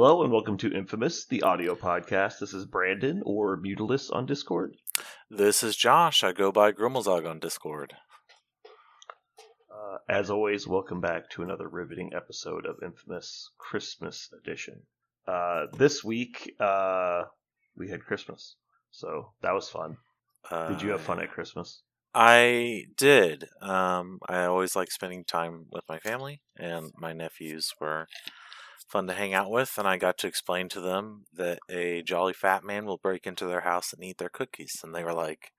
Hello and welcome to Infamous, the audio podcast. This is Brandon, or Mutilis on Discord. This is Josh. I go by Grummelzog on Discord. As always, welcome back to another riveting episode of Infamous Christmas Edition. This week, we had Christmas, so that was fun. Did you have fun at Christmas? I did. I always like spending time with my family, and my nephews were fun to hang out with, and I got to explain to them that a jolly fat man will break into their house and eat their cookies, and they were like,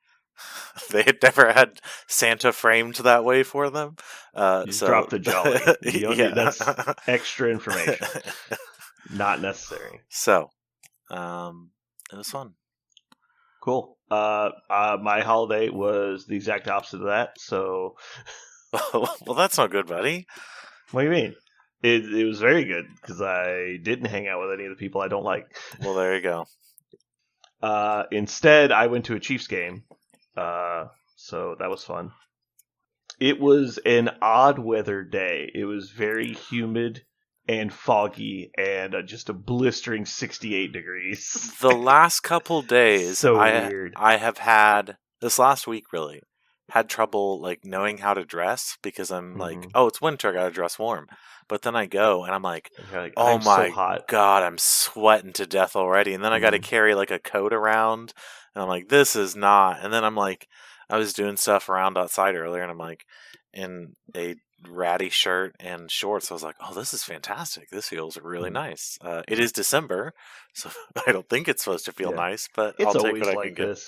they had never had Santa framed that way for them. So drop the jolly. That's extra information. Not necessary. So, it was fun. Cool. My holiday was the exact opposite of that, so... Well, that's not good, buddy. What do you mean? It was very good, because I didn't hang out with any of the people I don't like. Well, there you go. Instead, I went to a Chiefs game, so that was fun. It was an odd weather day. It was very humid and foggy, and just a blistering 68 degrees. The last couple days, weird. I have had, this last week really, had trouble like knowing how to dress, because I'm like, oh, it's winter, I gotta dress warm. But then I go and I'm like, oh my god, I'm sweating to death already. And then I got to carry like a coat around, and I'm like, this is not. And then I'm like, I was doing stuff around outside earlier, and I'm like, in a ratty shirt and shorts. I was like, oh, this is fantastic. This feels really nice. It is December, so I don't think it's supposed to feel nice, but I'll take what I can get.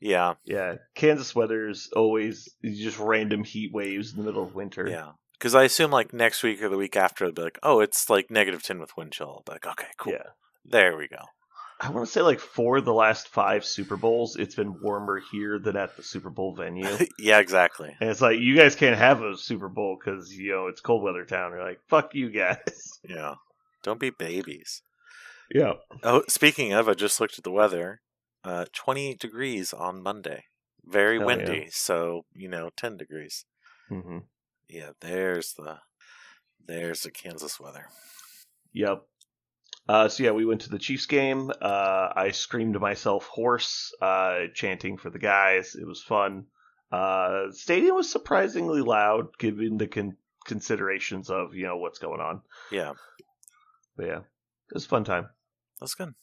Yeah. Yeah. Kansas weather's always just random heat waves in the middle of winter. Yeah. Because I assume like next week or the week after, it'll be like, oh, it's like -10 with wind chill. I'll be like, okay, cool. Yeah. There we go. I want to say like 4 of the last 5 Super Bowls, it's been warmer here than at the Super Bowl venue. Yeah, exactly. And it's like, you guys can't have a Super Bowl because, it's cold weather town. You're like, fuck you guys. Yeah. Don't be babies. Yeah. Oh, speaking of, I just looked at the weather. 28 degrees on Monday. Very windy. Yeah. So, 10 degrees. Mm-hmm. Yeah, there's the Kansas weather. Yep. So we went to the Chiefs game. I screamed myself hoarse, chanting for the guys. It was fun. The stadium was surprisingly loud, given the considerations of what's going on. Yeah. But yeah, it was a fun time. That's good.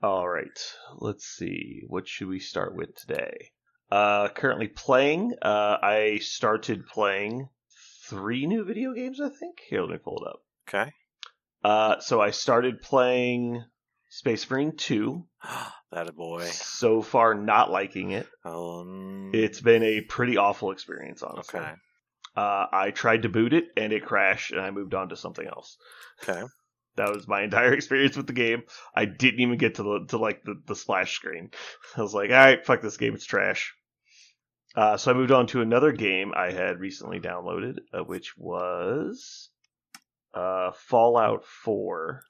All right, let's see. What should we start with today? Currently playing. I started playing 3 new video games, I think. Here, let me pull it up. Okay. So I started playing Space Marine 2. That a boy. So far, not liking it. It's been a pretty awful experience, honestly. Okay. I tried to boot it, and it crashed, and I moved on to something else. Okay. That was my entire experience with the game. I didn't even get to the splash screen. I was like, all right, fuck this game, it's trash. So I moved on to another game I had recently downloaded, which was Fallout 4.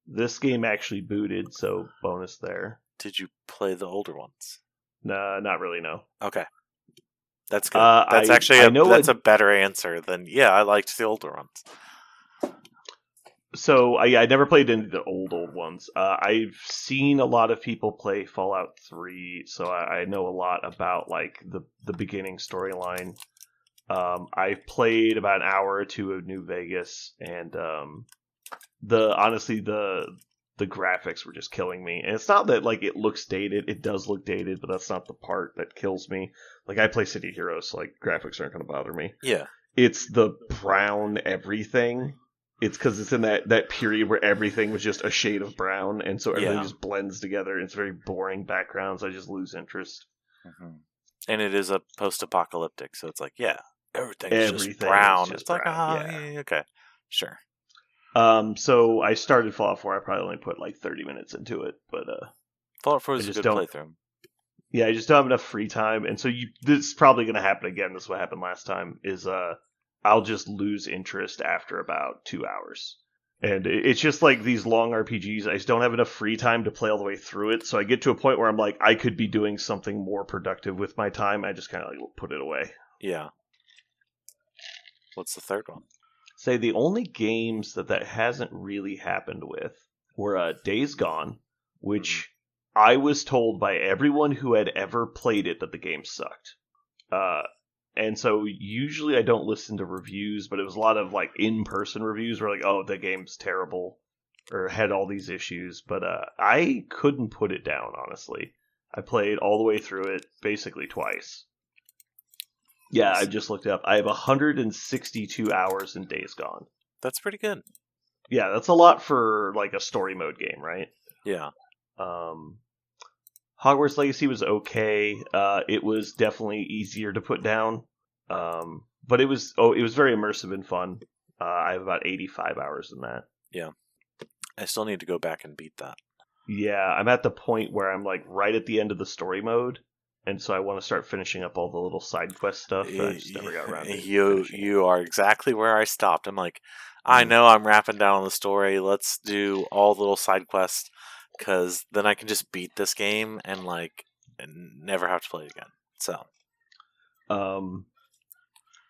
This game actually booted, so bonus there. Did you play the older ones? No, not really, no. Okay. That's good. That's a better answer than, I liked the older ones. So, I never played any of the old ones. I've seen a lot of people play Fallout 3, so I know a lot about, like, the beginning storyline. I played about an hour or 2 of New Vegas, and honestly, the graphics were just killing me. And it's not that, like, it looks dated. It does look dated, but that's not the part that kills me. Like, I play City Heroes, so, like, graphics aren't going to bother me. Yeah. It's the brown everything. It's because it's in that period where everything was just a shade of brown, and so everything just blends together. It's very boring backgrounds. I just lose interest. Mm-hmm. And it is a post-apocalyptic, so it's like, everything's just brown. It's like, okay, sure. So I started Fallout 4. I probably only put like 30 minutes into it, but Fallout 4 is a good playthrough. Yeah, I just don't have enough free time, and so this is probably going to happen again. This is what happened last time. Is I'll just lose interest after about 2 hours. And it's just like these long RPGs. I just don't have enough free time to play all the way through it. So I get to a point where I'm like, I could be doing something more productive with my time. I just kind of like put it away. Yeah. What's the third one? say the only games that hasn't really happened with were Days Gone, which I was told by everyone who had ever played it that the game sucked. And so usually I don't listen to reviews, but it was a lot of like in-person reviews where like, oh, the game's terrible or had all these issues. But I couldn't put it down, honestly. I played all the way through it basically twice. Yeah, I just looked it up. I have 162 hours in Days Gone. That's pretty good. Yeah, that's a lot for like a story mode game, right? Yeah. Hogwarts Legacy was okay. It was definitely easier to put down. But it was very immersive and fun. I have about 85 hours in that. Yeah. I still need to go back and beat that. Yeah, I'm at the point where I'm like right at the end of the story mode, and so I want to start finishing up all the little side quest stuff that I just never got around to. You are exactly where I stopped. I'm like, I know I'm wrapping down on the story. Let's do all the little side quests, because then I can just beat this game and never have to play it again. So,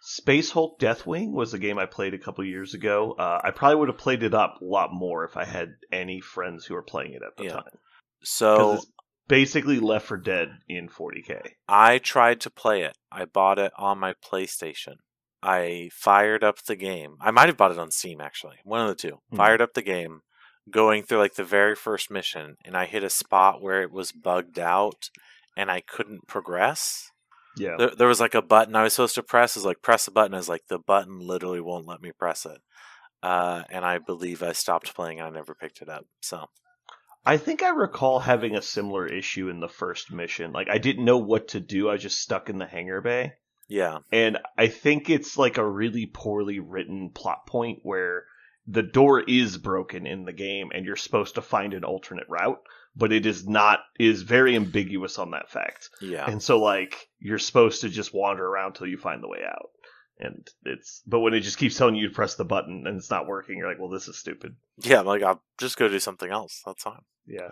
Space Hulk Deathwing was a game I played a couple years ago. I probably would have played it up a lot more if I had any friends who were playing it at the time. So it's basically Left 4 Dead in 40K. I tried to play it. I bought it on my PlayStation. I fired up the game. I might have bought it on Steam, actually. One of the two. Fired up the game, going through like the very first mission, and I hit a spot where it was bugged out, and I couldn't progress. Yeah. There was like a button I was supposed to press. It was like, press a button. I was like, the button literally won't let me press it. And I believe I stopped playing and I never picked it up. So I think I recall having a similar issue in the first mission. Like, I didn't know what to do. I was just stuck in the hangar bay. Yeah. And I think it's like a really poorly written plot point where the door is broken in the game and you're supposed to find an alternate route, but it is very ambiguous on that fact. Yeah. And so like you're supposed to just wander around till you find the way out. And but when it just keeps telling you to press the button and it's not working, you're like, well, this is stupid. Yeah, like I'll just go do something else. That's fine. Yeah.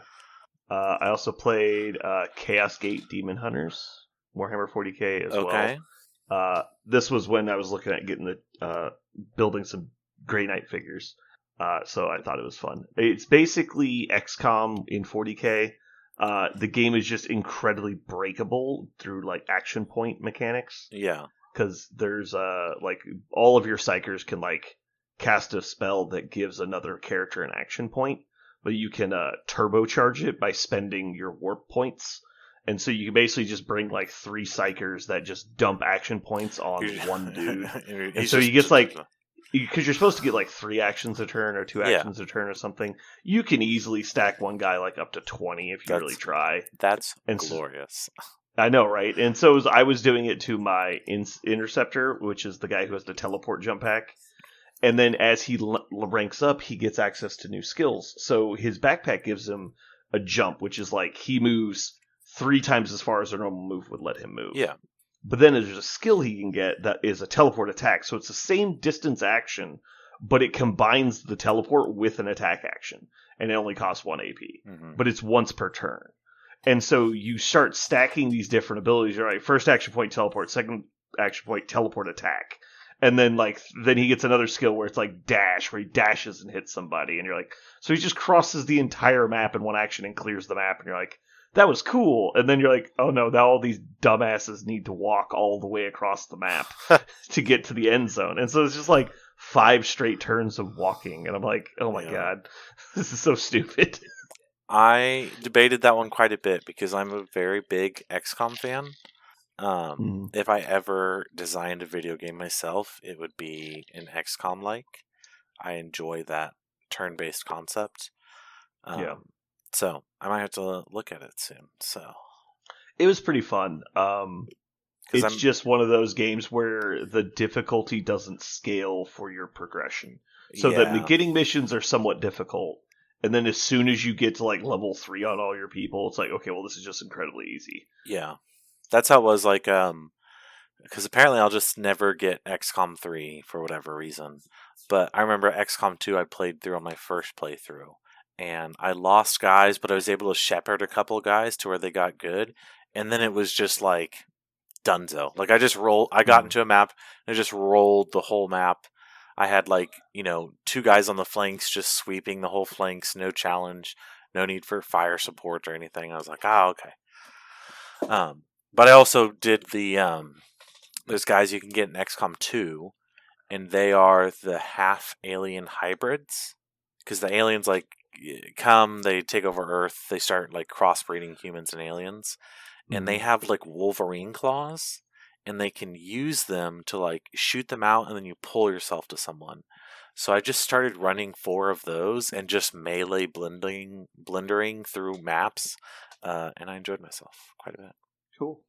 I also played Chaos Gate Demon Hunters, Warhammer 40K as well. This was when I was looking at getting building some Grey Knight figures. So I thought it was fun. It's basically XCOM in 40K. The game is just incredibly breakable through like action point mechanics. Yeah. Because there's like all of your psychers can like cast a spell that gives another character an action point, but you can turbocharge it by spending your warp points. And so you can basically just bring like 3 psychers that just dump action points on one dude. And so you get like, because you're supposed to get like 3 actions a turn or 2 actions a turn or something. You can easily stack one guy like up to 20 if you really try. That's glorious. I know, right? And so I was doing it to my Interceptor, which is the guy who has the teleport jump pack. And then as he ranks up, he gets access to new skills. So his backpack gives him a jump, which is like he moves 3 times as far as a normal move would let him move. Yeah. But then there's a skill he can get that is a teleport attack. So it's the same distance action, but it combines the teleport with an attack action. And it only costs 1 AP. Mm-hmm. But it's once per turn. And so you start stacking these different abilities. You're like, first action point teleport, second action point teleport attack. And then then he gets another skill where it's like dash, where he dashes and hits somebody. And you're like, so he just crosses the entire map in one action and clears the map. And you're like, that was cool. And then you're like, oh no, now all these dumbasses need to walk all the way across the map to get to the end zone. And so it's just like 5 straight turns of walking. And I'm like, oh my God, this is so stupid. I debated that one quite a bit because I'm a very big XCOM fan. If I ever designed a video game myself, it would be an XCOM-like. I enjoy that turn-based concept. So I might have to look at it soon. So it was pretty fun. It's just one of those games where the difficulty doesn't scale for your progression. So the beginning missions are somewhat difficult. And then as soon as you get to like level 3 on all your people, it's like, okay, well, this is just incredibly easy. Yeah. That's how it was like, because apparently I'll just never get XCOM 3 for whatever reason. But I remember XCOM 2 I played through on my first playthrough. And I lost guys, but I was able to shepherd a couple guys to where they got good. And then it was just like dunzo. Like I got into a map and I just rolled the whole map. I had like, 2 guys on the flanks just sweeping the whole flanks, no challenge, no need for fire support or anything. I was like, okay. But I also did those guys you can get in XCOM 2, and they are the half alien hybrids. Because the aliens like come, they take over Earth, they start like crossbreeding humans and aliens, and they have like Wolverine claws, and they can use them to like shoot them out, and then you pull yourself to someone. So I just started running 4 of those and just melee blendering through maps, and I enjoyed myself quite a bit. Cool.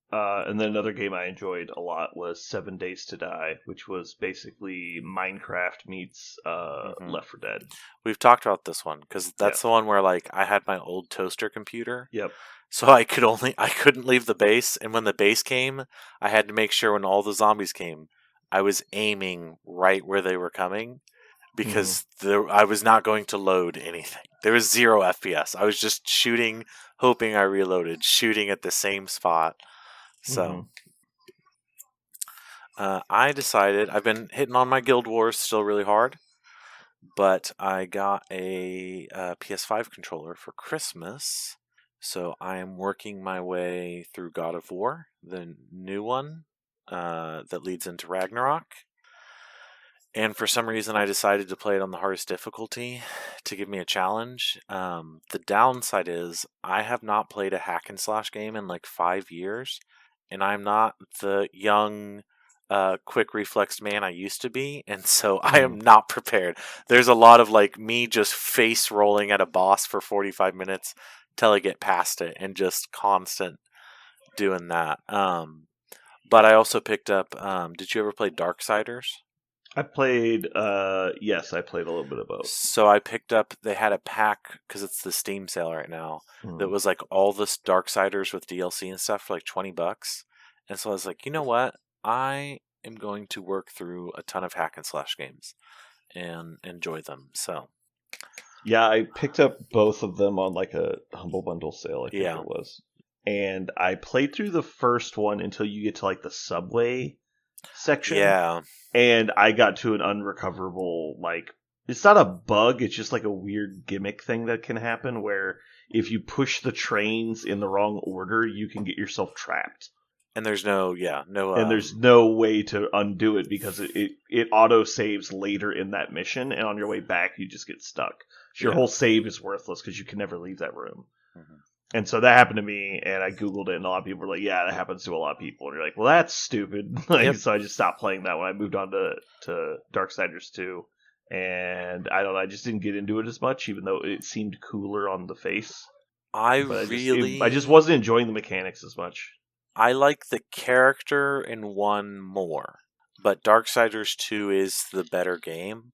And then another game I enjoyed a lot was 7 Days to Die, which was basically Minecraft meets Left 4 Dead. We've talked about this one because that's the one where like I had my old toaster computer. Yep. So I couldn't leave the base, and when the base came, I had to make sure when all the zombies came, I was aiming right where they were coming, because I was not going to load anything. There was 0 FPS. I was just shooting, hoping I reloaded, shooting at the same spot. So I decided, I've been hitting on my Guild Wars still really hard, but I got a PS5 controller for Christmas. So I am working my way through God of War, the new one that leads into Ragnarok. And for some reason, I decided to play it on the hardest difficulty to give me a challenge. The downside is I have not played a hack and slash game in like 5 years, and I'm not the young, quick reflexed man I used to be, and so I am not prepared. There's a lot of like me just face rolling at a boss for 45 minutes till I get past it, and just constant doing that. But I also picked up. Did you ever play Darksiders? I played. Yes, I played a little bit of both. So I picked up. They had a pack because it's the Steam sale right now. That was like all this Darksiders with DLC and stuff for like $20. And so I was like, you know what? I am going to work through a ton of hack and slash games and enjoy them. So. Yeah, I picked up both of them on like a Humble Bundle sale, I think it was. And I played through the first one until you get to like the subway section. Yeah. And I got to an unrecoverable, like, it's not a bug, it's just like a weird gimmick thing that can happen where if you push the trains in the wrong order, you can get yourself trapped. And there's and there's no way to undo it because it auto saves later in that mission, and on your way back you just get stuck. So your whole save is worthless because you can never leave that room. And so that happened to me, and I googled it, and a lot of people were like, "Yeah, that happens to a lot of people." And you're like, "Well, that's stupid." So I just stopped playing that when I moved on to Darksiders 2, and I don't know, I just didn't get into it as much, even though it seemed cooler on the face. I just wasn't enjoying the mechanics as much. I like the character in 1 more, but Darksiders 2 is the better game.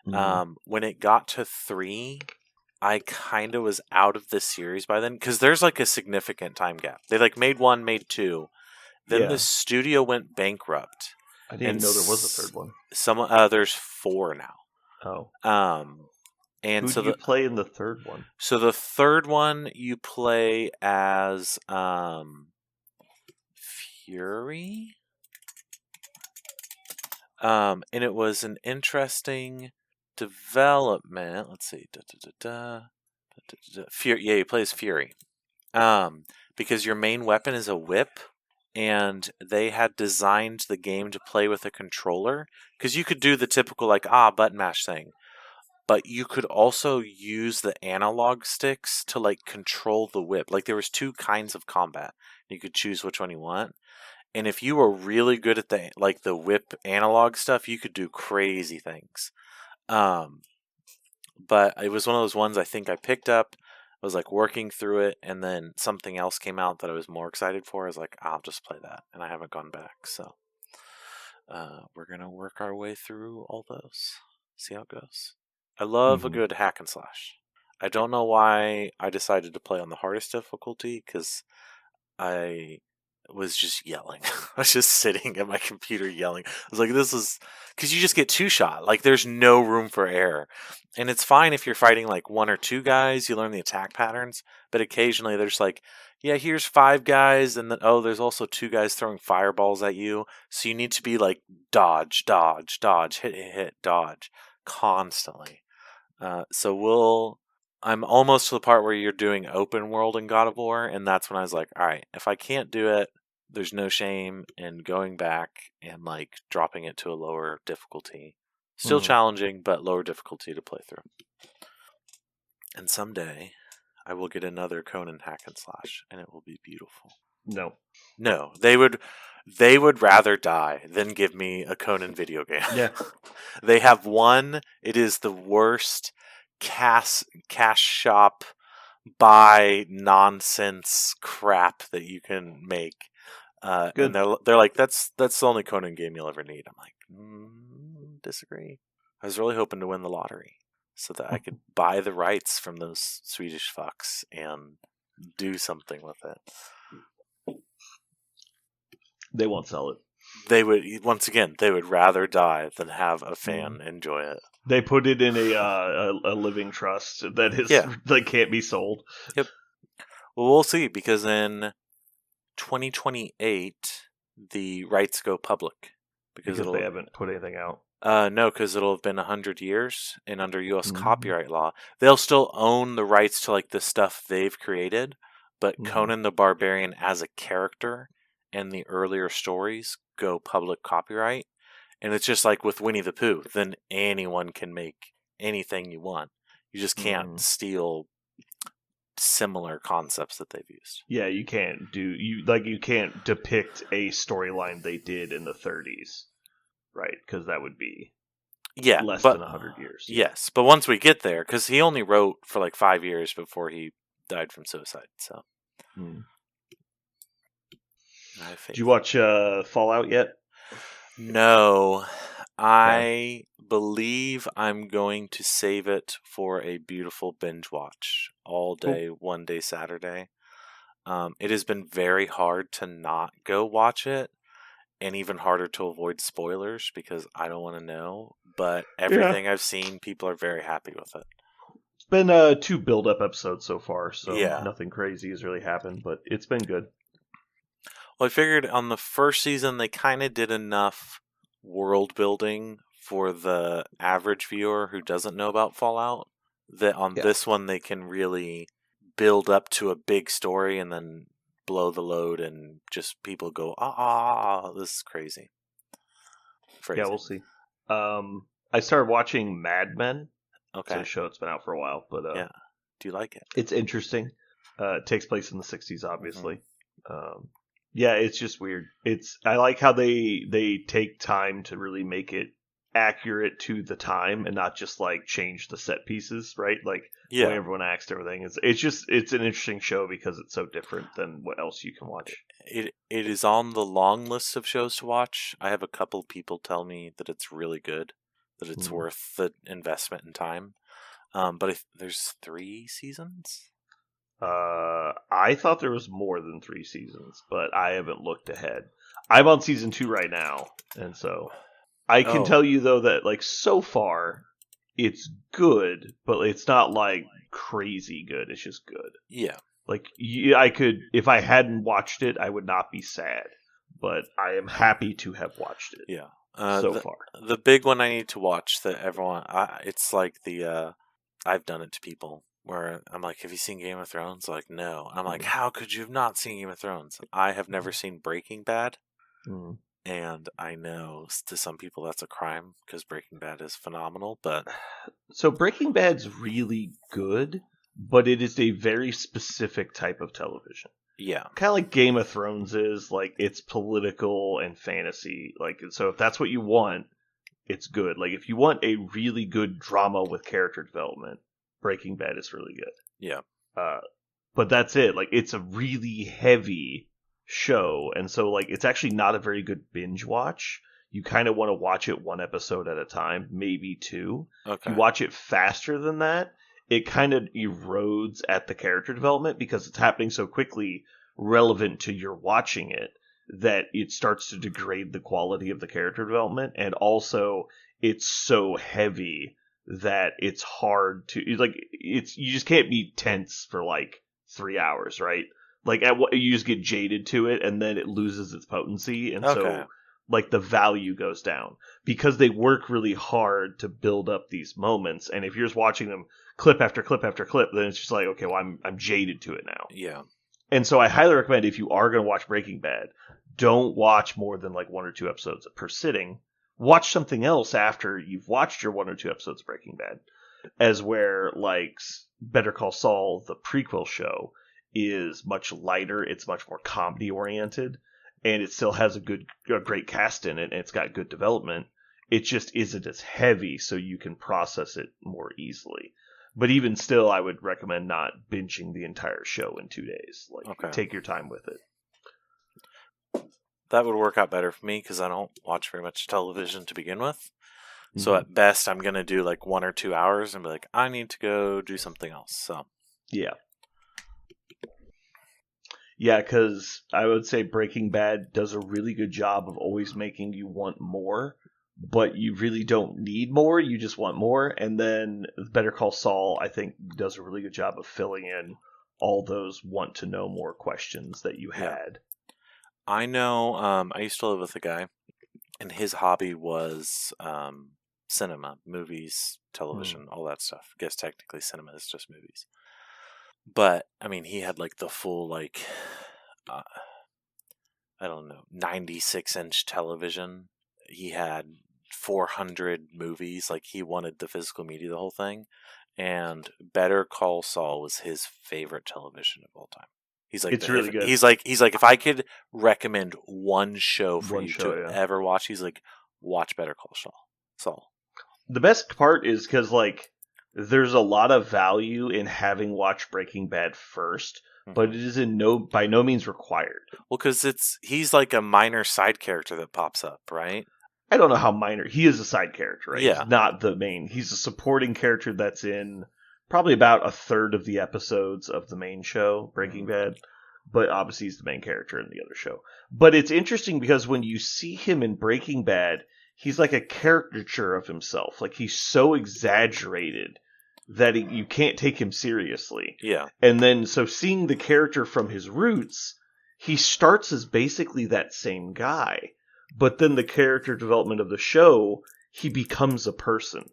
When it got to 3, I kind of was out of the series by then, because there's like a significant time gap. They like made 1, made 2, then the studio went bankrupt. I didn't know there was a 3rd one. There's 4 now. Oh. And who do you play in the 3rd one? So the 3rd one you play as Fury. And it was an interesting development. Let's see. Fury. Yeah, he plays Fury. Because your main weapon is a whip, and they had designed the game to play with a controller. Because you could do the typical like button mash thing, but you could also use the analog sticks to like control the whip. Like there was 2 kinds of combat. You could choose which one you want. And if you were really good at the whip analog stuff, you could do crazy things. But it was one of those ones I think I picked up. I was like working through it, and then something else came out that I was more excited for. I was like, I'll just play that, and I haven't gone back. So we're gonna work our way through all those. See how it goes. I love a good hack and slash. I don't know why I decided to play on the hardest difficulty, because I was just yelling. I was just sitting at my computer yelling. I was like, this is... Because you just get two-shot. Like, there's no room for error. And it's fine if you're fighting, like, one or two guys. You learn the attack patterns. But occasionally there's like, yeah, here's 5 guys. And then, oh, there's also 2 guys throwing fireballs at you. So you need to be like, dodge, dodge, dodge, hit, dodge. Constantly. I'm almost to the part where you're doing open world in God of War. And that's when I was like, all right, if I can't do it, there's no shame in going back and like dropping it to a lower difficulty. Still challenging, but lower difficulty to play through. And someday I will get another Conan hack and slash, and it will be beautiful. No, they would rather die than give me a Conan video game. Yeah. They have one. It is the worst cash shop buy nonsense crap that you can make. And they're like, that's the only Conan game you'll ever need. I'm like, disagree. I was really hoping to win the lottery so that I could buy the rights from those Swedish fucks and do something with it. They won't sell it. They would rather die than have a fan enjoy it. They put it in a living trust that can't be sold. Yep. Well, we'll see, because in 2028 the rights go public because they haven't put anything out. No, because it'll have been 100 years, and under U.S. copyright law, they'll still own the rights to like the stuff they've created, but Conan the Barbarian as a character and the earlier stories go public copyright. And it's just like with Winnie the Pooh, then anyone can make anything you want. You just can't steal similar concepts that they've used. Yeah, you can't depict a storyline they did in the 30s, right? Because that would be less than 100 years. Yes, but once we get there, because he only wrote for like 5 years before he died from suicide. So, did you watch Fallout yet? No, I believe I'm going to save it for a beautiful binge watch all day, one day Saturday. It has been very hard to not go watch it, and even harder to avoid spoilers because I don't want to know. But everything I've seen, people are very happy with it. It's been 2 build-up episodes so far, so nothing crazy has really happened, but it's been good. Well, I figured on the first season they kind of did enough world building for the average viewer who doesn't know about Fallout that on this one they can really build up to a big story and then blow the load and just people go, this is crazy. Yeah, we'll see. I started watching Mad Men. Okay. It's a show that's been out for a while, but do you like it? It's interesting. It takes place in the 60s, obviously. Yeah, it's just weird. I like how they take time to really make it accurate to the time and not just like change the set pieces, right? Like the way everyone acts, everything. It's an interesting show because it's so different than what else you can watch. It is on the long list of shows to watch. I have a couple people tell me that it's really good, that it's worth the investment in time. But there's 3 seasons. I thought there was more than 3 seasons, but I haven't looked ahead. I'm on season 2 right now, and so I can tell you though that like so far it's good, but it's not like crazy good. It's just good. Yeah. Like I could, if I hadn't watched it, I would not be sad, but I am happy to have watched it. Yeah. So far, the big one I need to watch that everyone, it's like I've done it to people. Where I'm like, have you seen Game of Thrones? Like, no. I'm like, how could you have not seen Game of Thrones? I have never seen Breaking Bad. And I know to some people that's a crime because Breaking Bad is phenomenal. But so Breaking Bad's really good, but it is a very specific type of television. Yeah. Kind of like Game of Thrones is. Like, it's political and fantasy. Like, so if that's what you want, it's good. Like, if you want a really good drama with character development, Breaking Bad is really good. Yeah. But that's it. Like, it's a really heavy show, and so like it's actually not a very good binge watch. You kind of want to watch it 1 episode at a time, maybe 2. Okay. If you watch it faster than that, it kind of erodes at the character development because it's happening so quickly. relevant to your watching it, that it starts to degrade the quality of the character development, and also it's so heavy that it's hard to you just can't be tense for like 3 hours, right? Like you just get jaded to it, and then it loses its potency, and so like the value goes down because they work really hard to build up these moments. And if you're just watching them clip after clip after clip, then it's just like, okay, well, I'm jaded to it now. Yeah. And so I highly recommend, if you are going to watch Breaking Bad, don't watch more than like 1 or 2 episodes per sitting. Watch something else after you've watched your 1 or 2 episodes of Breaking Bad, as where like Better Call Saul, the prequel show, is much lighter. It's much more comedy oriented, and it still has a great cast in it, and it's got good development. It just isn't as heavy, so you can process it more easily. But even still, I would recommend not binging the entire show in 2 days. Like, take your time with it. That would work out better for me because I don't watch very much television to begin with. Mm-hmm. So at best, I'm going to do like 1 or 2 hours and be like, I need to go do something else. So yeah. Yeah, because I would say Breaking Bad does a really good job of always making you want more, but you really don't need more. You just want more. And then Better Call Saul, I think, does a really good job of filling in all those want to know more questions that you had. I know I used to live with a guy, and his hobby was cinema, movies, television, all that stuff. I guess technically cinema is just movies. But, I mean, he had like the full, like, I don't know, 96-inch television. He had 400 movies. Like, he wanted the physical media, the whole thing. And Better Call Saul was his favorite television of all time. He's like, it's really good. He's like, if I could recommend one show for you to ever watch, he's like, watch Better Call Saul. The best part is because, like, there's a lot of value in having watched Breaking Bad first, but it is by no means required. Well, because he's like a minor side character that pops up, right? I don't know how minor. He is a side character, right? Yeah. He's not the main. He's a supporting character that's in probably about a third of the episodes of the main show, Breaking Bad. But obviously he's the main character in the other show. But it's interesting because when you see him in Breaking Bad, he's like a caricature of himself. Like, he's so exaggerated that you can't take him seriously. Yeah. And then, so seeing the character from his roots, he starts as basically that same guy. But then the character development of the show, he becomes a person.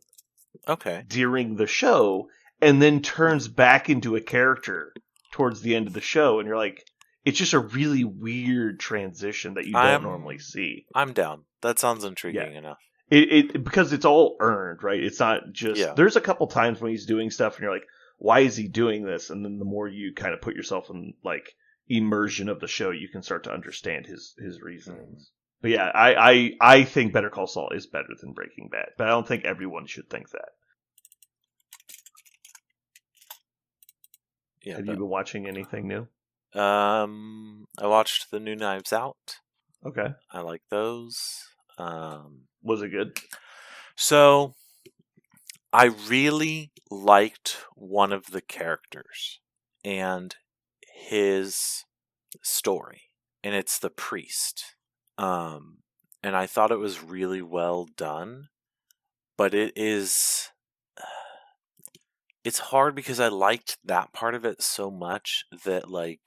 Okay. During the show, and then turns back into a character towards the end of the show. And you're like, it's just a really weird transition that you don't normally see. I'm down. That sounds intriguing enough. Because it's all earned, right? It's not just there's a couple times when he's doing stuff and you're like, why is he doing this? And then the more you kind of put yourself in like immersion of the show, you can start to understand his reasonings. But yeah, I think Better Call Saul is better than Breaking Bad, but I don't think everyone should think that. Yeah. Have you been watching anything new? I watched the new Knives Out. Okay. I like those. Was it good? So, I really liked one of the characters and his story, and it's the priest. And I thought it was really well done, but it's hard because I liked that part of it so much that like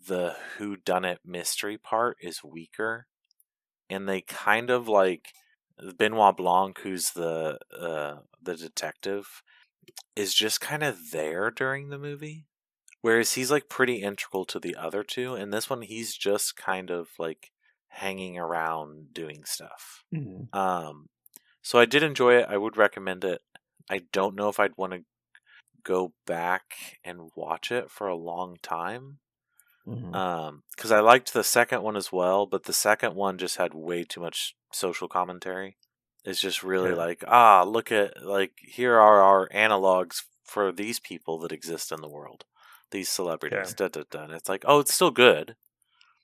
the whodunit mystery part is weaker. And they kind of like Benoit Blanc, who's the detective, is just kind of there during the movie, whereas he's like pretty integral to the other two. And this one, he's just kind of like hanging around doing stuff. Mm-hmm. So I did enjoy it. I would recommend it. I don't know if I'd want to go back and watch it for a long time. Because I liked the second one as well, but the second one just had way too much social commentary. It's just really like, look at, like, here are our analogs for these people that exist in the world. These celebrities, And it's like, it's still good.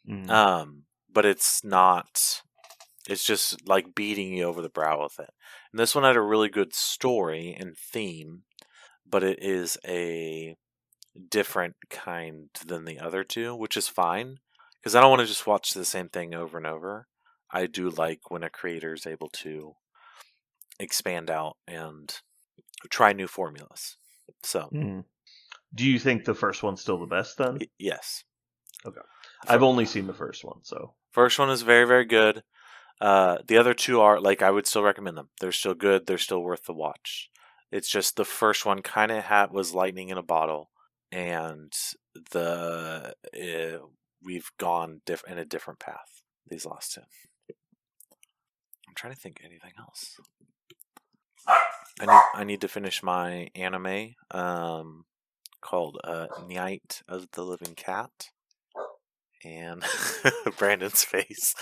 But it's not, it's just like beating you over the brow with it. And this one had a really good story and theme, but it is a different kind than the other two, which is fine because I don't want to just watch the same thing over and over. I do like when a creator is able to expand out and try new formulas. So, do you think the first one's still the best then? Yes. Okay. I've only seen the first one, so first one is very, very good. The other two are like I would still recommend them. They're still good. They're still worth the watch. It's just the first one kind of was lightning in a bottle, and we've gone in a different path. These last two. I'm trying to think anything else. I need to finish my anime called Night of the Living Cat. And Brandon's face.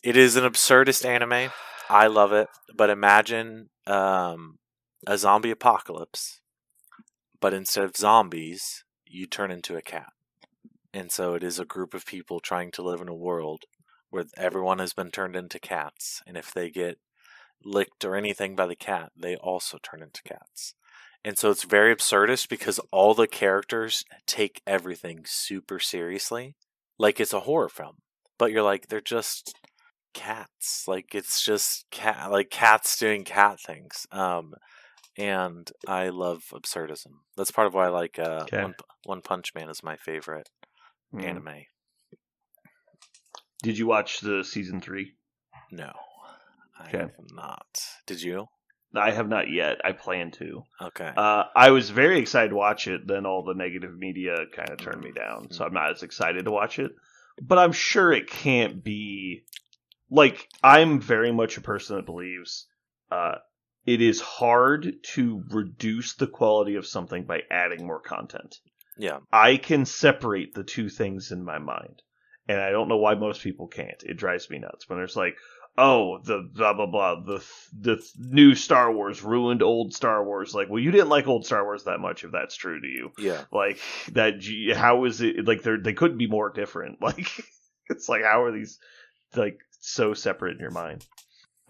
It is an absurdist anime. I love it. But imagine a zombie apocalypse, but instead of zombies, you turn into a cat. And so it is a group of people trying to live in a world where everyone has been turned into cats. And if they get licked or anything by the cat, they also turn into cats. And so it's very absurdist because all the characters take everything super seriously. Like it's a horror film. But you're like, they're just cats. Like it's just cats doing cat things. And I love absurdism. That's part of why I like One Punch Man is my favorite anime. Did you watch the season 3? No. I have not. Did you? I have not yet. I plan to. Okay. I was very excited to watch it. Then all the negative media kind of turned me down. So I'm not as excited to watch it. But I'm sure it can't be... Like, I'm very much a person that believes it is hard to reduce the quality of something by adding more content. Yeah. I can separate the two things in my mind. And I don't know why most people can't. It drives me nuts. When there's like... Oh, the blah blah blah. The new Star Wars ruined old Star Wars. Like, well, you didn't like old Star Wars that much, if that's true to you. Yeah. Like that. How is it? Like they couldn't be more different. Like it's like how are these like so separate in your mind?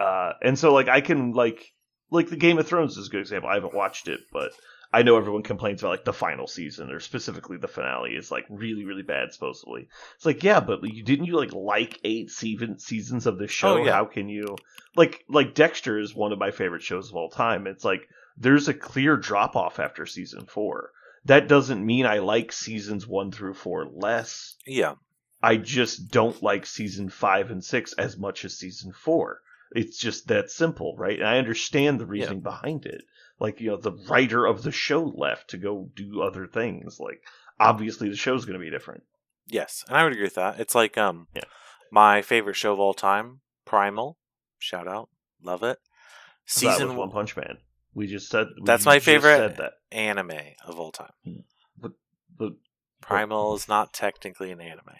And so like I can like the Game of Thrones is a good example. I haven't watched it, but I know everyone complains about like the final season or specifically the finale is like really, really bad supposedly. It's like, yeah, but didn't you like 8 seasons of this show? Oh, yeah. How can you like Dexter is one of my favorite shows of all time. It's like there's a clear drop off after season 4. That doesn't mean I like seasons 1 through 4 less. Yeah. I just don't like season 5 and 6 as much as season 4. It's just that simple, right? And I understand the reasoning behind it. Like, you know, the writer of the show left to go do other things. Like, obviously the show's going to be different. Yes, and I would agree with that. It's like my favorite show of all time, Primal. Shout out. Love it. Season One Punch Man. We just said that's my favorite anime of all time. But Primal is not technically an anime.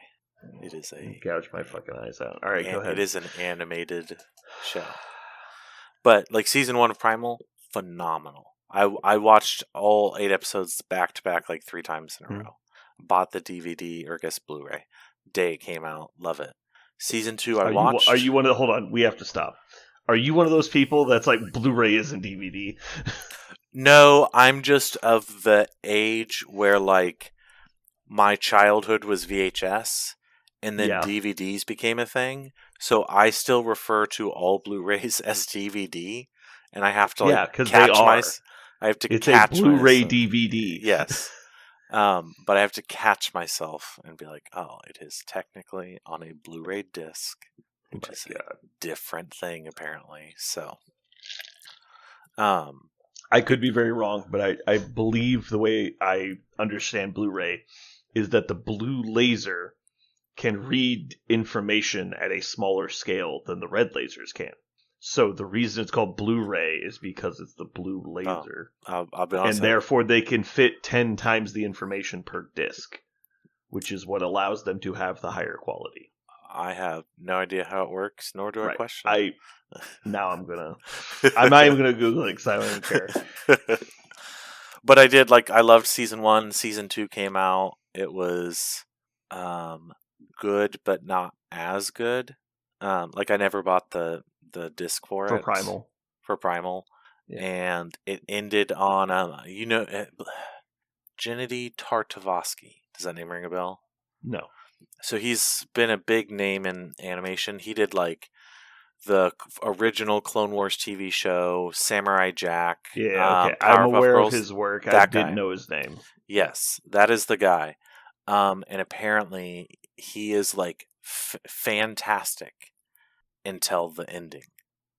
It is a... Gouge my fucking eyes out. All right, go ahead. It is an animated show. But, like, season 1 of Primal, phenomenal. I watched all 8 episodes back to back like 3 times in a row. Bought the DVD, or I guess Blu-ray. Day it came out. Love it. Season 2 I watched... Are you one of the... Hold on, we have to stop. Are you one of those people that's like, Blu-ray isn't DVD? No, I'm just of the age where, like, my childhood was VHS, and then DVDs became a thing. So I still refer to all Blu-rays as DVD, and I have to catch myself. I have to catch a Blu-ray myself. DVD. Yes. But I have to catch myself and be like, oh, it is technically on a Blu-ray disc, which is a different thing, apparently. So, I could be very wrong, but I believe the way I understand Blu-ray is that the blue laser can read information at a smaller scale than the red lasers can. So the reason it's called Blu-ray is because it's the blue laser. I'll be honest. And therefore they can fit 10 times the information per disc, which is what allows them to have the higher quality. I have no idea how it works, nor do I question it. I'm not even gonna Google it because I don't even care. But I did, I loved season 1. Season 2 came out. It was good, but not as good. I never bought the disc for it. For Primal. Yeah. And it ended on, Gennady Tartakovsky. Does that name ring a bell? No. So he's been a big name in animation. He did like the original Clone Wars TV show, Samurai Jack. Yeah, okay. I'm aware of his work. I didn't know his name. Yes, that is the guy. And apparently he is like fantastic until the ending.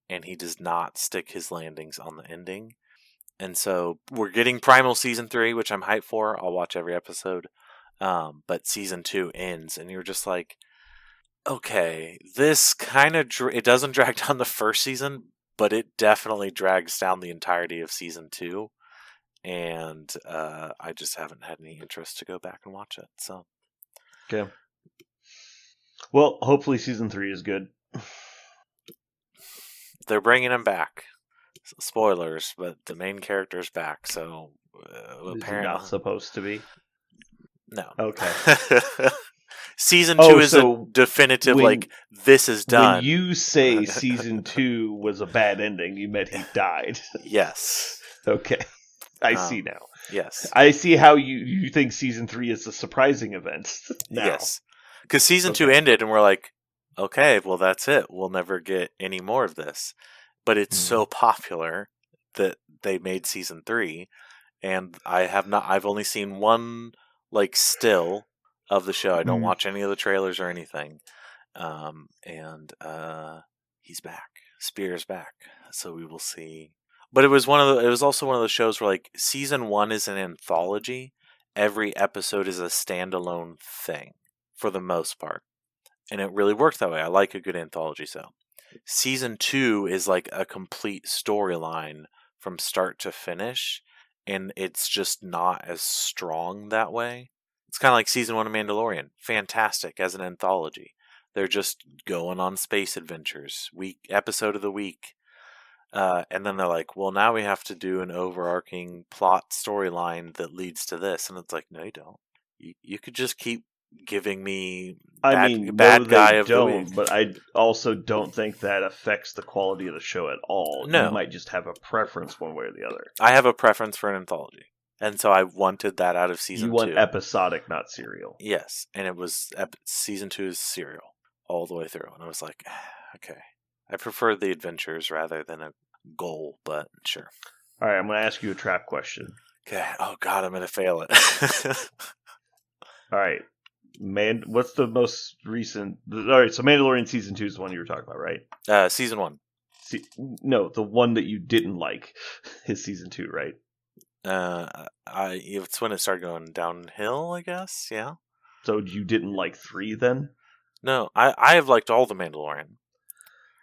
And he does not stick his landings on the ending. And so we're getting Primal Season 3, which I'm hyped for. I'll watch every episode. But Season 2 ends, and you're just like, okay, this kind of... it doesn't drag down the first season, but it definitely drags down the entirety of Season 2. And I just haven't had any interest to go back and watch it. So, okay. Well, hopefully Season 3 is good. They're bringing him back. Spoilers, but the main character's back, so apparently not supposed to be. No. Okay. Season 2 is a definitive, this is done. When you say Season 2 was a bad ending, you meant he died. Yes. Okay. I see now. Yes. I see how you think Season 3 is a surprising event now. Yes. Because Season 2 ended, and we're like, okay, well, that's it. We'll never get any more of this. But it's so popular that they made Season 3, and I've only seen one, still of the show. I don't watch any of the trailers or anything. And he's back. Spear's back. So we will see. But it was also one of those shows where, Season 1 is an anthology. Every episode is a standalone thing, for the most part. And it really works that way. I like a good anthology, so. Season 2 is a complete storyline from start to finish, and it's just not as strong that way. It's kind of like Season 1 of Mandalorian. Fantastic as an anthology. They're just going on space adventures, episode of the week. And then they're like, well, now we have to do an overarching plot storyline that leads to this. And it's like, no, you don't. You could just keep giving me bad guy of the week. But I also don't think that affects the quality of the show at all. No. You might just have a preference one way or the other. I have a preference for an anthology. And so I wanted that out of Season 2. You want episodic, not serial. Yes. And it was Season 2 is serial all the way through. And I was like, okay. I prefer the adventures rather than a goal, but sure. All right, I'm going to ask you a trap question. Okay. Oh, God, I'm going to fail it. All right. What's the most recent... All right, so Mandalorian Season 2 is the one you were talking about, right? Season 1. No, the one that you didn't like is Season 2, right? It's when it started going downhill, I guess, yeah. So you didn't like 3 then? No, I have liked all the Mandalorian.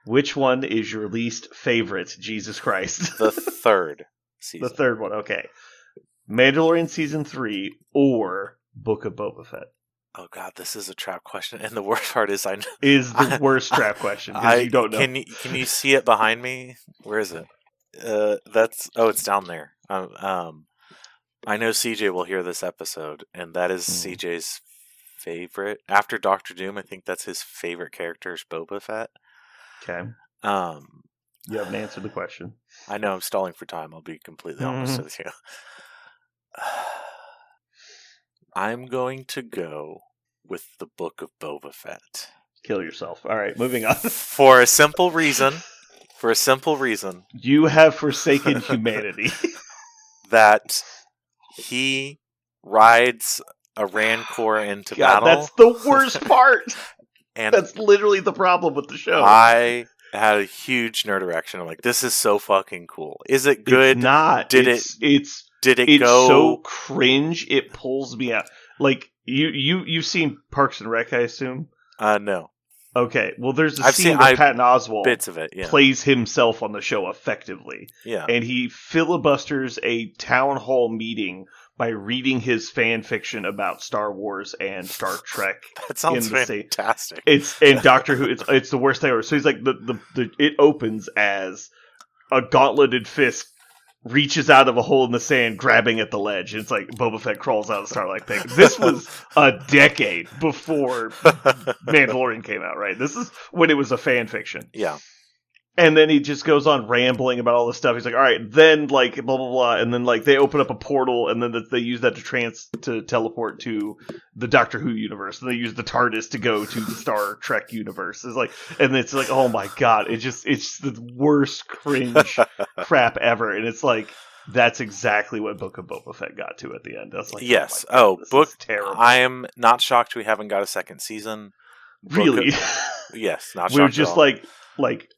Which one is your least favorite, Jesus Christ? The third season. The third one, okay. Mandalorian Season 3 or Book of Boba Fett? Oh God, this is a trap question, and the worst part is is the worst trap question because you don't know. Can you see it behind me? Where is it? It's down there. I know CJ will hear this episode, and that is CJ's favorite. After Doctor Doom, I think that's his favorite character is Boba Fett. Okay. You haven't answered the question. I know I'm stalling for time. I'll be completely honest with you. I'm going to go with the Book of Boba Fett. Kill yourself. All right, moving on. For a simple reason. You have forsaken humanity. That he rides a Rancor into battle. That's the worst part. And that's literally the problem with the show. I had a huge nerd erection. I'm like, this is so fucking cool. Is it good? It's not. Did it go so cringe? It pulls me out. Like you've seen Parks and Rec, I assume? No. Okay. Well, there's a scene where Patton Oswalt bits of it, plays himself on the show effectively. Yeah. And he filibusters a town hall meeting by reading his fan fiction about Star Wars and Star Trek. That sounds fantastic. And Doctor Who. It's the worst thing ever. So he's like it opens as a gauntleted fist reaches out of a hole in the sand, grabbing at the ledge. And it's like Boba Fett crawls out of the Starlight thing. This was a decade before Mandalorian came out, right? This is when it was a fan fiction. Yeah. And then he just goes on rambling about all this stuff. He's like, all right, then like blah blah blah, and then like they open up a portal, and then they use that to teleport to the Doctor Who universe, and they use the TARDIS to go to the Star Trek universe. It's like, and it's like, oh my god, it's the worst cringe crap ever, and it's like that's exactly what Book of Boba Fett got to at the end. That's like, yes, Book terrible. I am not shocked we haven't got a second season. Really? Yes, not shocked. We were just like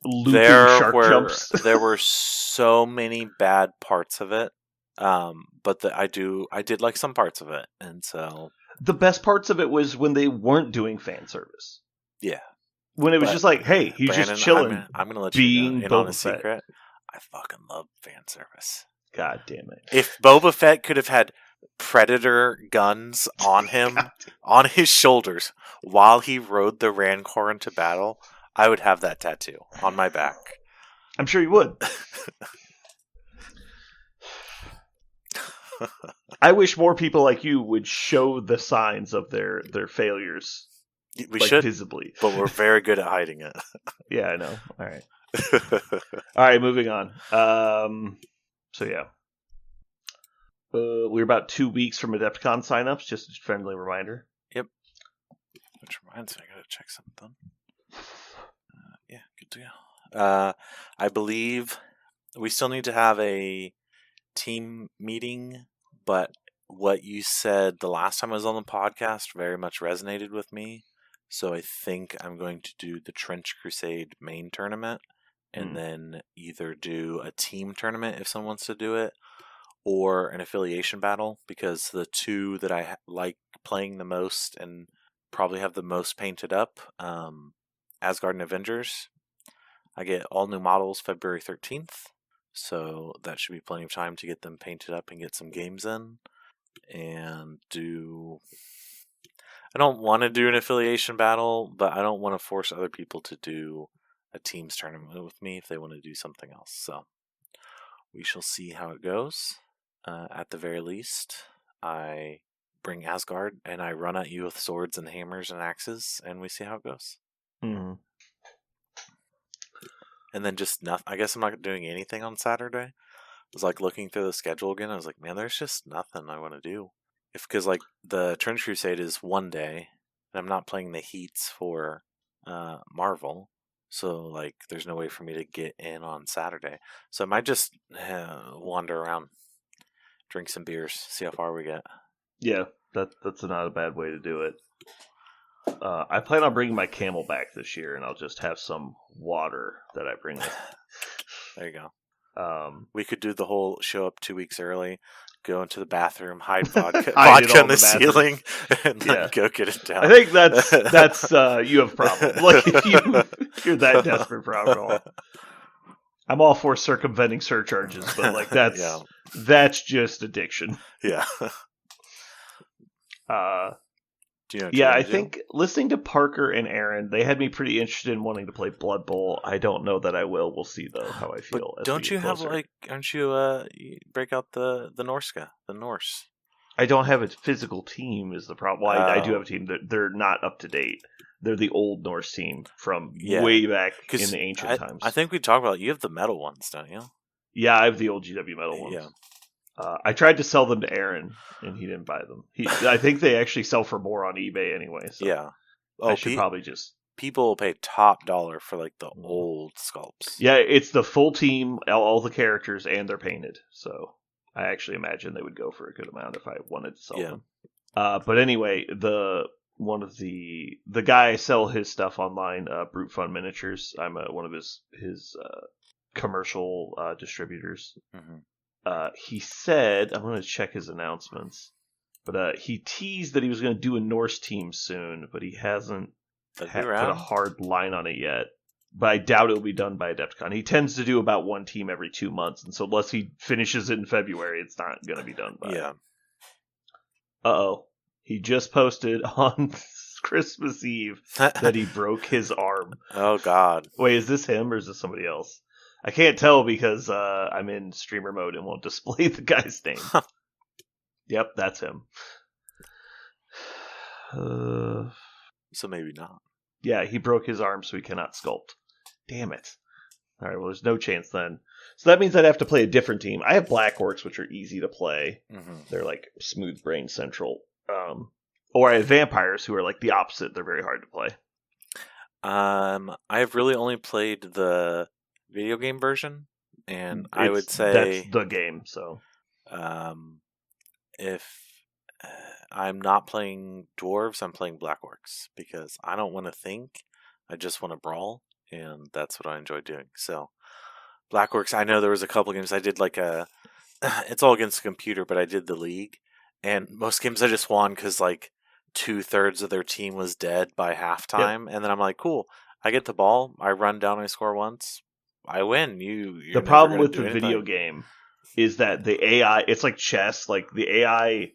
looping shark jumps. There were so many bad parts of it, but I did like some parts of it, and so the best parts of it was when they weren't doing fan service. Yeah, when it was just like, hey, he's Brandon, just chilling. I'm gonna let you in on a secret. I fucking love fan service. God damn it! If Boba Fett could have had Predator guns on him, on his shoulders, while he rode the Rancor into battle, I would have that tattoo on my back. I'm sure you would. I wish more people like you would show the signs of their failures. We should visibly, but we're very good at hiding it. Yeah, I know. All right. All right, moving on. So yeah. We're about 2 weeks from Adepticon signups, just a friendly reminder. Yep. Which reminds me, I gotta check something. Yeah, good to go. I believe we still need to have a team meeting, but what you said the last time I was on the podcast very much resonated with me. So I think I'm going to do the Trench Crusade main tournament, and then either do a team tournament if someone wants to do it, or an affiliation battle, because the two that I like playing the most and probably have the most painted up, Asgard and Avengers, I get all new models February 13th, so that should be plenty of time to get them painted up and get some games in. And I don't want to do an affiliation battle, but I don't want to force other people to do a teams tournament with me if they want to do something else. So we shall see how it goes. At the very least, I bring Asgard and I run at you with swords and hammers and axes, and we see how it goes. Mm-hmm. And then just nothing. I guess I'm not doing anything on Saturday. I was like looking through the schedule again. I was like, man, there's just nothing I want to do. Because like the Trench Crusade is one day, and I'm not playing the heats for Marvel. So, like, there's no way for me to get in on Saturday. So I might just wander around, drink some beers, see how far we get. Yeah, that's not a bad way to do it. I plan on bringing my camel back this year, and I'll just have some water that I bring with. There you go. We could do the whole show up 2 weeks early, go into the bathroom, hide vodka on the ceiling, and then go get it down. I think that's you have a problem. Like if you're that desperate for alcohol. I'm all for circumventing surcharges, but like that's just addiction. Yeah. I think listening to Parker and Aaron, they had me pretty interested in wanting to play Blood Bowl. I don't know that I will. We'll see though how I feel. But don't you have aren't you you break out the Norse? I don't have a physical team is the problem. Well, I do have a team. They're not up to date. They're the old Norse team from way back in the ancient times. I think we talked about you have the metal ones, don't you? Yeah, I have the old GW metal ones. Yeah. I tried to sell them to Aaron, and he didn't buy them. I think they actually sell for more on eBay anyway. So yeah. I should probably just... People will pay top dollar for like the old sculpts. Yeah, it's the full team, all the characters, and they're painted. So I actually imagine they would go for a good amount if I wanted to sell them. But anyway, the guy I sell his stuff online, Brute Fun Miniatures. I'm one of his commercial distributors. Mm-hmm. He said, I'm going to check his announcements, but he teased that he was going to do a Norse team soon, but he hasn't put a hard line on it yet. But I doubt it'll be done by Adepticon. He tends to do about one team every 2 months, and so unless he finishes it in February, it's not going to be done by. Yeah. Uh-oh. He just posted on Christmas Eve that he broke his arm. Oh, God. Wait, is this him or is this somebody else? I can't tell because I'm in streamer mode and won't display the guy's name. Yep, that's him. So maybe not. Yeah, he broke his arm so he cannot sculpt. Damn it. All right, well, there's no chance then. So that means I'd have to play a different team. I have Black Orcs, which are easy to play. Mm-hmm. They're like smooth brain central. Or I have Vampires, who are like the opposite. They're very hard to play. I've really only played the video game version, and I would say that's the game. So, if I'm not playing dwarves, I'm playing Black Orcs because I don't want to think. I just want to brawl, and that's what I enjoy doing. So, Black Orcs. I know there was a couple games I did like it's all against the computer, but I did the league, and most games I just won because like 2/3 of their team was dead by halftime, and then I'm like, cool, I get the ball, I run down, I score once, I win. The problem with the video game is that the AI, it's like chess. Like the AI,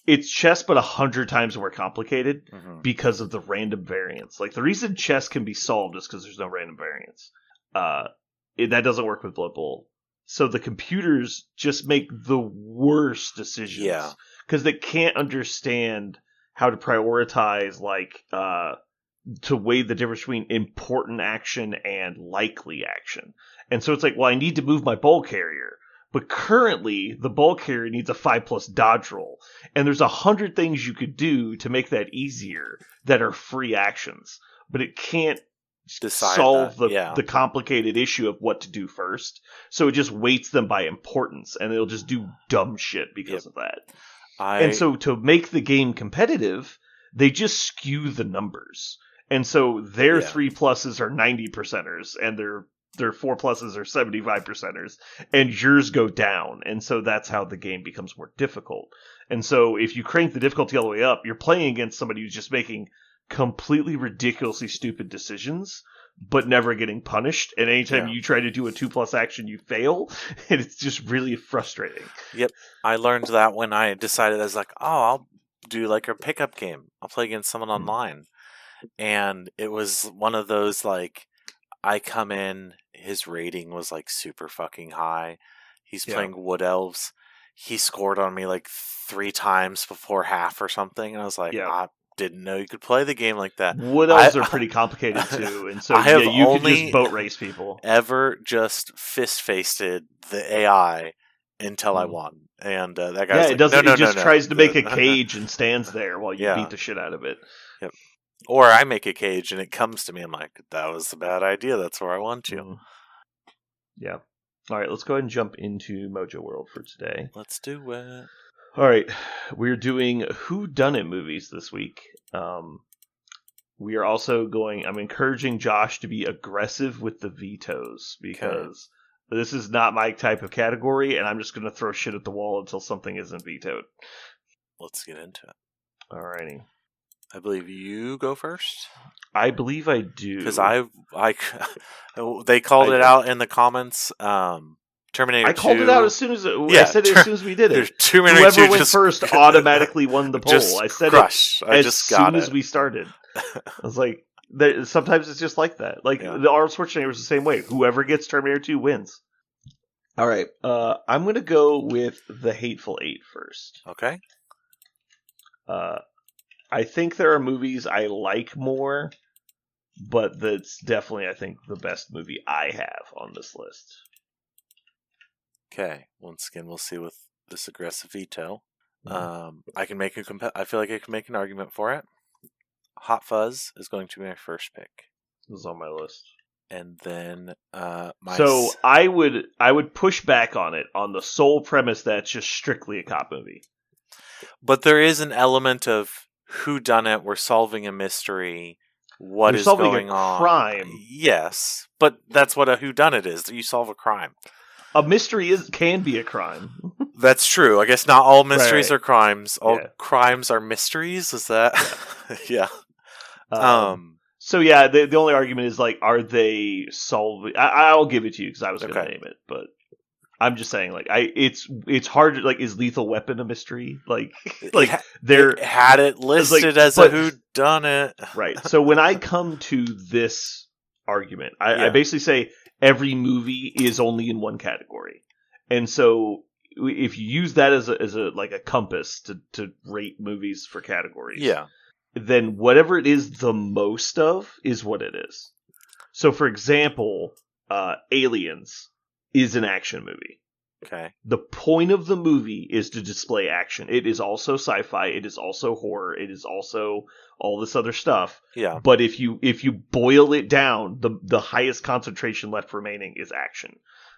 it's chess, but 100 times more complicated because of the random variance. Like the reason chess can be solved is because there's no random variance. That doesn't work with Blood Bowl. So the computers just make the worst decisions. Yeah, because they can't understand how to prioritize, like, to weigh the difference between important action and likely action. And so it's like, well, I need to move my ball carrier. But currently, the ball carrier needs a 5+ dodge roll. And there's 100 things you could do to make that easier that are free actions. But it can't solve the complicated issue of what to do first. So it just weights them by importance. And it'll just do dumb shit because of that. And so to make the game competitive, they just skew the numbers. And so their 3+ are 90%ers, and their 4+ are 75%ers, and yours go down. And so that's how the game becomes more difficult. And so if you crank the difficulty all the way up, you're playing against somebody who's just making completely ridiculously stupid decisions, but never getting punished. And anytime you try to do a 2+ action, you fail. And it's just really frustrating. Yep. I learned that when I decided, I was like, oh, I'll do like a pickup game. I'll play against someone online. And it was one of those, like, I come in, his rating was like super fucking high. He's playing Wood Elves. He scored on me like 3 times before half or something. And I was like, I didn't know you could play the game like that. Wood Elves are pretty complicated too. And so you can just boat race people. Ever just fist-faced the AI until I won. And that guy's it doesn't. It just tries to make a cage and stands there while you beat the shit out of it. Yep. Or I make a cage and it comes to me. I'm like, that was a bad idea. That's where I want you. Yeah. All right, let's go ahead and jump into Mojo World for today. Let's do it. All right, we're doing whodunit movies this week. We are also I'm encouraging Josh to be aggressive with the vetoes because this is not my type of category, and I'm just going to throw shit at the wall until something isn't vetoed. Let's get into it. All righty. I believe you go first. I believe I do. Because they called it out in the comments. Terminator 2. I called it out as soon as I said it as soon as we did it. Whoever went first automatically won the poll. I said it as soon as we started. I was like, sometimes it's just like that. Like the Arnold Schwarzenegger was the same way. Whoever gets Terminator 2 wins. All right, I'm going to go with the Hateful Eight first. Okay. I think there are movies I like more, but that's definitely, I think, the best movie I have on this list. Okay. Once again, we'll see with this aggressive veto. I can make I feel like I can make an argument for it. Hot Fuzz is going to be my first pick. This is on my list. And then So I would push back on it on the sole premise that it's just strictly a cop movie. But there is an element of whodunit. We're solving a mystery. What is going on? Crime. Yes, but that's what a whodunit is. You solve a crime. A mystery can be a crime. That's true. I guess not all mysteries are crimes. All crimes are mysteries. Is that? Yeah. So yeah, the only argument is like, are they solving? I'll give it to you because I was going to name it, but I'm just saying, like, it's hard to, like, is Lethal Weapon a mystery? Like they had it listed as a whodunit. Right. So when I come to this argument, I basically say every movie is only in one category. And so if you use that as a like a compass to rate movies for categories, then whatever it is the most of is what it is. So for example, Aliens is an action movie. Okay. The point of the movie is to display action. It is also sci-fi. It is also horror. It is also all this other stuff. Yeah. But if you boil it down, the highest concentration left remaining is action.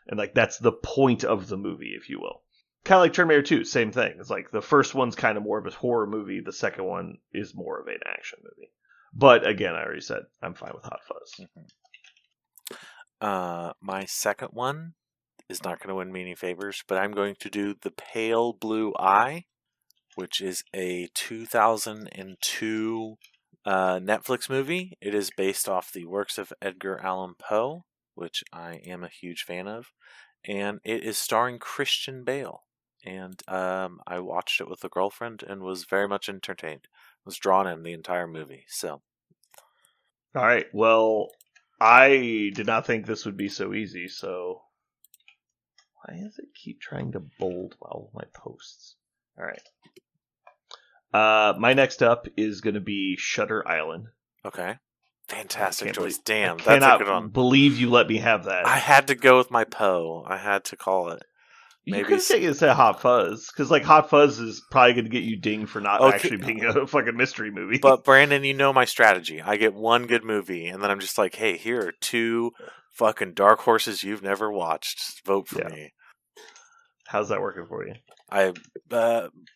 And like that's the point of the movie, if you will. Kind of like Terminator 2, same thing. It's like the first one's kind of more of a horror movie. The second one is more of an action movie. But again, I already said I'm fine with Hot Fuzz. Mm-hmm. My second one is not going to win me any favors, but I'm going to do The Pale Blue Eye, which is a 2002 Netflix movie. It is based off the works of Edgar Allan Poe, which I am a huge fan of, and it is starring Christian Bale. And I watched it with a girlfriend and was very much entertained. Was drawn in the entire movie. So, all right. Well, I did not think this would be so easy. So, why does it keep trying to bold all my posts? All right. My next up is going to be Shutter Island. Okay. Fantastic choice. Damn, that's a good one. I cannot believe you let me have that. I had to go with my Poe. I had to call it. Maybe you could take it to Hot Fuzz, because like Hot Fuzz is probably going to get you dinged for not actually being a fucking mystery movie. But Brandon, you know my strategy. I get one good movie, and then I'm just like, hey, here are two fucking dark horses you've never watched. Vote for me. How's that working for you? I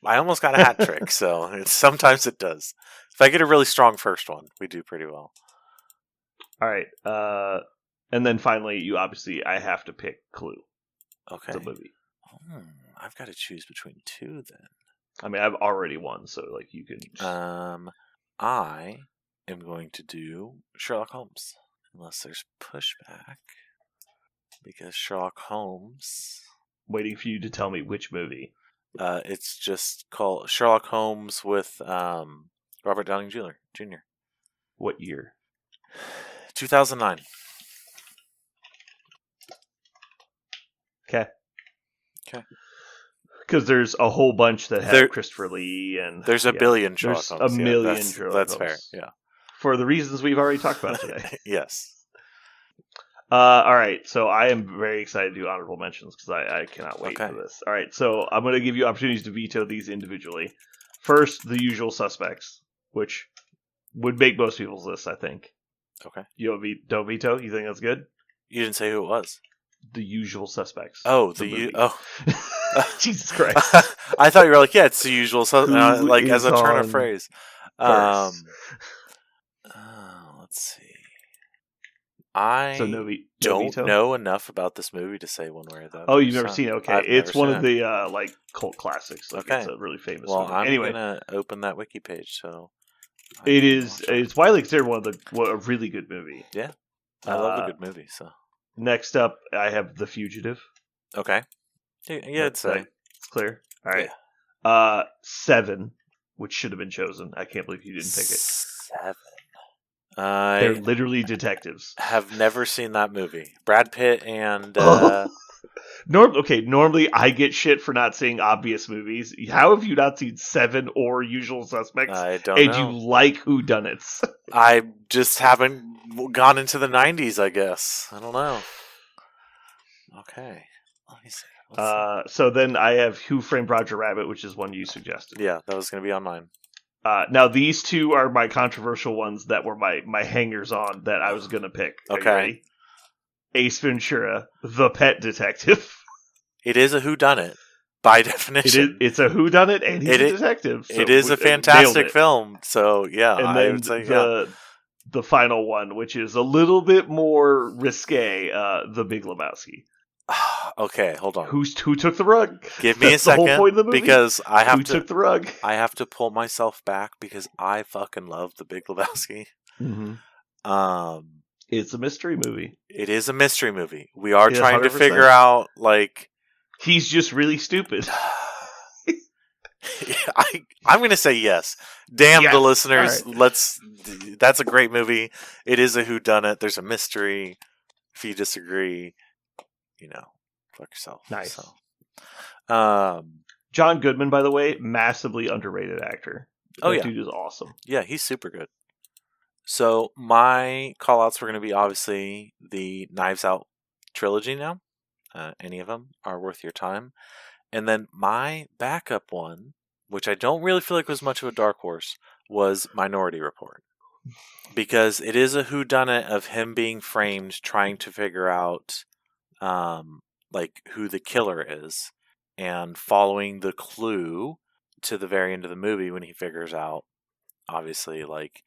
almost got a hat trick, so sometimes it does. If I get a really strong first one, we do pretty well. All right, and then finally, I have to pick Clue. Okay, the movie. I've got to choose between two then. I mean, I've already won, so like you can. I am going to do Sherlock Holmes, unless there's pushback, because Sherlock Holmes. Waiting for you to tell me which movie. It's just called Sherlock Holmes with Robert Downey Jr. What year? 2009. Okay. Because there's a whole bunch that have Christopher Lee and there's a billion Sherlock Holmes. There's a million Sherlock Holmes. That's fair. Yeah. For the reasons we've already talked about today. Yes. All right, so I am very excited to do honorable mentions because I cannot wait for this. All right, so I'm going to give you opportunities to veto these individually. First, The Usual Suspects, which would make most people's list, I think. Okay. You don't veto? You think that's good? You didn't say who it was. The Usual Suspects. Oh, Jesus Christ! I thought you were like, yeah, it's The Usual Suspects, like as a turn of phrase. Let's see. I don't know enough about this movie to say one way or the other. Oh, you've never seen it? Okay. It's one of the like cult classics. Like, okay. It's a really famous movie. I'm going to open that wiki page. So it's widely considered a really good movie. Yeah. I love a good movie. So next up, I have The Fugitive. Okay. Yeah, it's clear. All right. Yeah. 7, which should have been chosen. I can't believe you didn't pick it. 7. They're literally detectives. Have never seen that movie. Brad Pitt and normally I get shit for not seeing obvious movies. How have you not seen 7 or Usual Suspects? I don't know. And you like whodunits? I just haven't gone into the 90s, I guess. I don't know. Okay. Let me see. So then I have Who Framed Roger Rabbit, which is one you suggested. Yeah, that was going to be on mine. Now these two are my controversial ones that were my hangers on that I was going to pick. Okay. Are you ready? Ace Ventura, The Pet Detective. It is a whodunit, by definition. It's a whodunit, and he's a detective. So it is a fantastic film. So yeah, and then I would say the final one, which is a little bit more risque, The Big Lebowski. Okay, hold on. Who took the rug? Give me a second, the whole point of the movie. because I have Who took the rug? I have to pull myself back because I fucking love The Big Lebowski. Mm-hmm. It's a mystery movie. It is a mystery movie. We are trying 100%. To figure out, like, he's just really stupid. I'm going to say yes. Damn the listeners. Right. That's a great movie. It is a whodunit. There's a mystery. If you disagree, fuck yourself. Nice. So. John Goodman, by the way, massively underrated actor. That dude is awesome. Yeah, he's super good. So my call-outs were going to be obviously the Knives Out trilogy now. Any of them are worth your time. And then my backup one, which I don't really feel like was much of a dark horse, was Minority Report. Because it is a whodunit of him being framed, trying to figure out like who the killer is, and following the clue to the very end of the movie when he figures out, obviously, like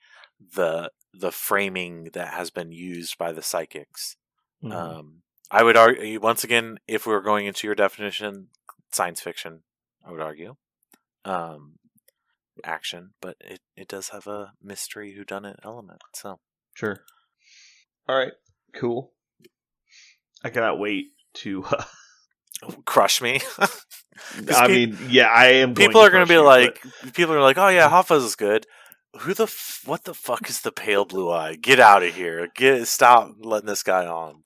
the framing that has been used by the psychics. I would argue, once again, if we were going into your definition, science fiction, I would argue. Action, but it does have a mystery whodunit element. So sure. All right, cool. I cannot wait to crush me. I mean, yeah, I am. People are going to be like, people are like, oh yeah, Hot Fuzz is good. What the fuck is the pale blue eye? Get out of here! Stop letting this guy on.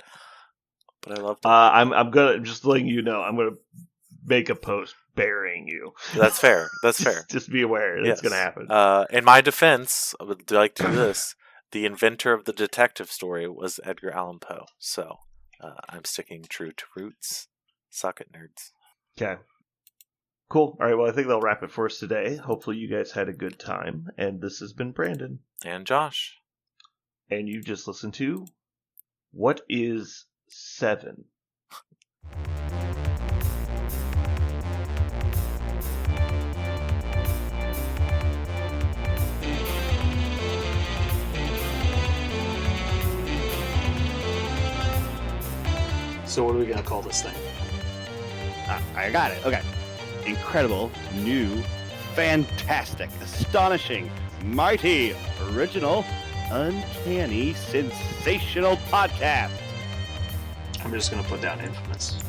But I love. I'm gonna just letting you know. I'm gonna make a post burying you. That's fair. That's fair. Just be aware that's going to happen. In my defense, I would like to do this. The inventor of the detective story was Edgar Allan Poe. So I'm sticking true to roots. Suck it, nerds. Okay. Cool. All right. Well, I think they'll wrap it for us today. Hopefully you guys had a good time. And this has been Brandon. And Josh. And you just listened to What is 7? So what are we going to call this thing? I got it. Okay. Incredible, new, fantastic, astonishing, mighty, original, uncanny, sensational podcast. I'm just going to put down infamous.